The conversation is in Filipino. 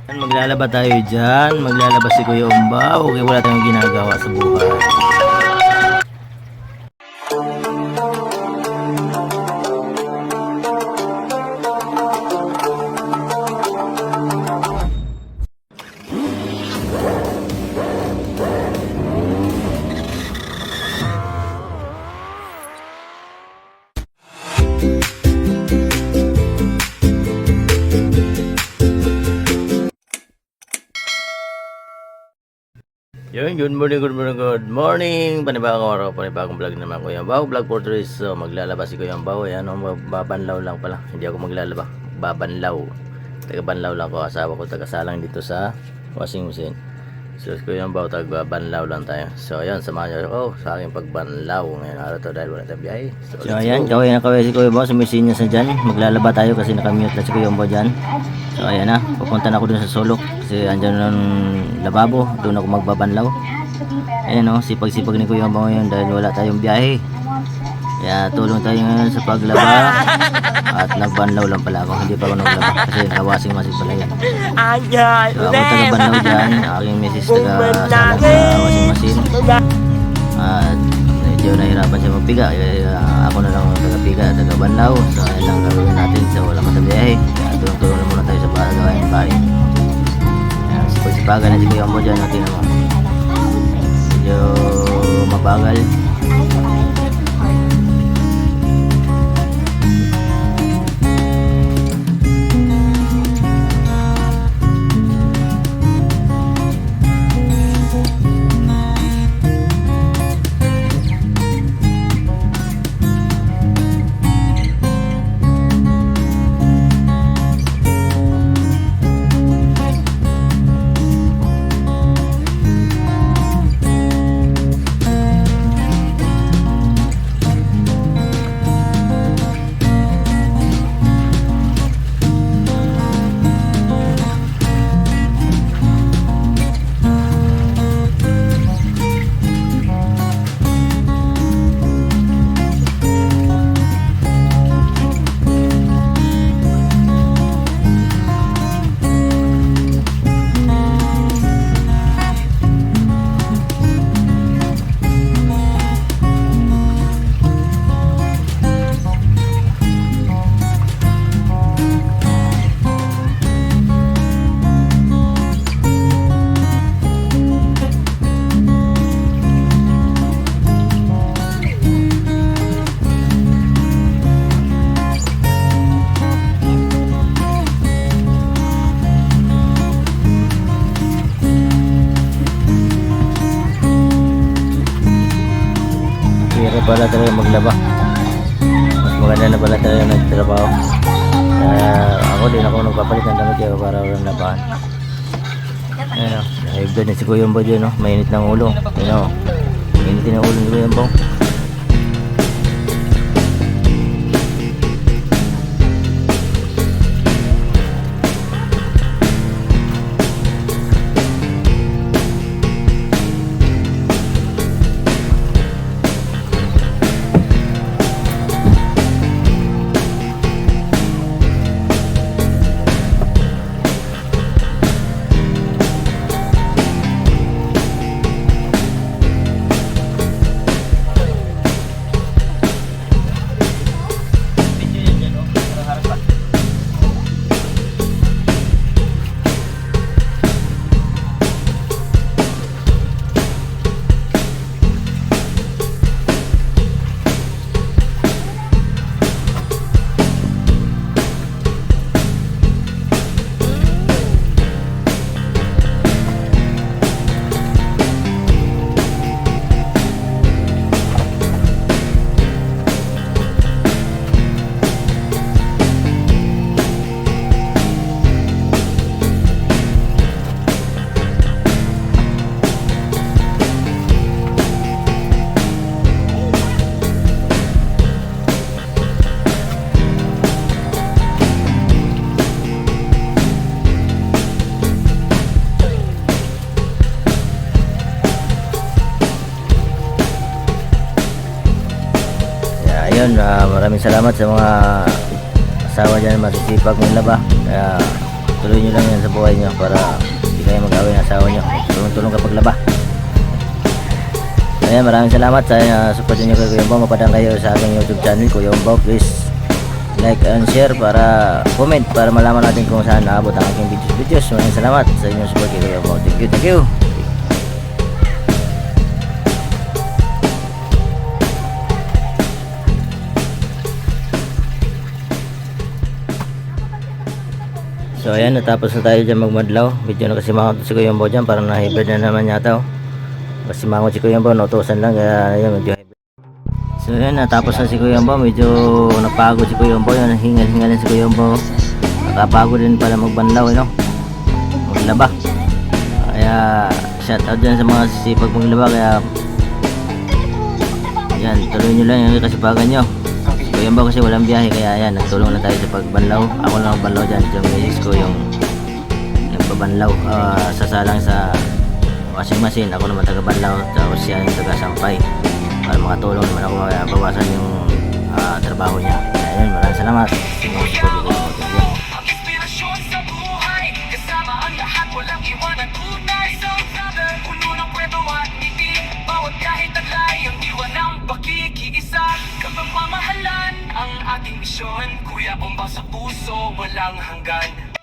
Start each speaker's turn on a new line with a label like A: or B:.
A: Maglalaba tayo dyan. Maglalaba si Kuya Umba. Okay, wala tayong ginagawa sa buhay. Yun, good morning. Panibagong araw, panibagong vlog naman Kuya Ambaw, vlog for tourist. So, maglalaba si Kuya Ambaw. Ano, magbabanlaw lang pala. Hindi ako maglalaba, magbabanlaw. Taga-banlaw lang ko, asawa ko taga-salang dito sa washing machine. So, Kuya Ambaw, taga-banlaw lang tayo. So, ayan, samahan nyo ako sa aking pagbanlaw. Ngayon araw to dahil wala tayong biyahe. So, ayan, kaway na kaway si Kuya Ambaw, sumisin niya sa dyan. Maglalaba tayo kasi nakamute na si Kuya Ambaw dyan. So ayan na, pupunta na ako dun sa sulok kasi andyan ng lababo, doon ako magbabanlaw. Ayan o, sipag-sipag ni Kuya Ambaw ngayon dahil wala tayong biyahe. Kaya tulong tayo ngayon sa paglaba at nagbanlaw lang pala ako, hindi pa ako naglaba kasi nakawasing masig pala yan. So ako taga-banlaw dyan, aking misis taga-salat sa washing machine. At medyo nahirapan siya magpiga, kaya ako na lang taga-piga, taga-banlaw. So ayan lang gagawin natin sa wala matabiyahe. Tulong-tulong na muna tayo sa pagawin ng bahay. Sipag-sipagan na si Kuya Ambaw dyan. Tingnan mo, medyo mabagal. Pala talaga maglaba, mas maganda na pala talaga nagtrabaho. Ako din ako nagpapalit ng damit kaya para walang labahan. Ayan o, nahibdad na si Kuya Ambaw dyan o, mainit ng ulo. Ayan o, mainitin ang ulo ni Kuya Ambaw. Ayun, maraming salamat sa mga asawa dyan, masisipag ng laba. Kaya tuloy nyo lang yan sa buhay nyo para hindi kayo mag-away ng asawa nyo. Tulong-tulong kapag laba. Ayan, maraming salamat sa support nyo kay Kuya Umbaw. Mapadang kayo sa aking YouTube channel, Kuya Umbaw. Please like and share para comment para malaman natin kung saan naabot ang aking videos. Maraming salamat sa inyong support kay Kuya Umbaw. Thank you, thank you. So ayan, natapos na tayo dyan magmadlaw. Video na kasi mangot si Kuya Umbaw dyan, parang na-hybrid na naman yata. Kasi mangot si Kuya Umbaw, nautusan lang, kaya yun, medyo hybrid. So ayan, natapos na si Kuya Umbaw. Medyo napagod si Kuya Umbaw, yun, hingal-hingalin si Kuya Umbaw. Nakapagod din pala magbanlaw, maglaba. Kaya shout out dyan sa mga sisipag maglaba. Kaya yan, tuloy nyo lang yung kasipagan nyo. Kuya Umbaw kasi walang biyahe, kaya yan, nagtulong na tayo sa pagbanlaw. Ako lang ang banlaw dyan, yung misis ko yung nagpabanlaw, sasalang sa washing machine. Ako naman taga-banlaw, tapos siya yung taga-sampay para makatulong naman ako bawasan yung trabaho niya. Kaya yun, maraming salamat.
B: Ang ating misyon, Kuya Umbaw sa puso, walang hanggan.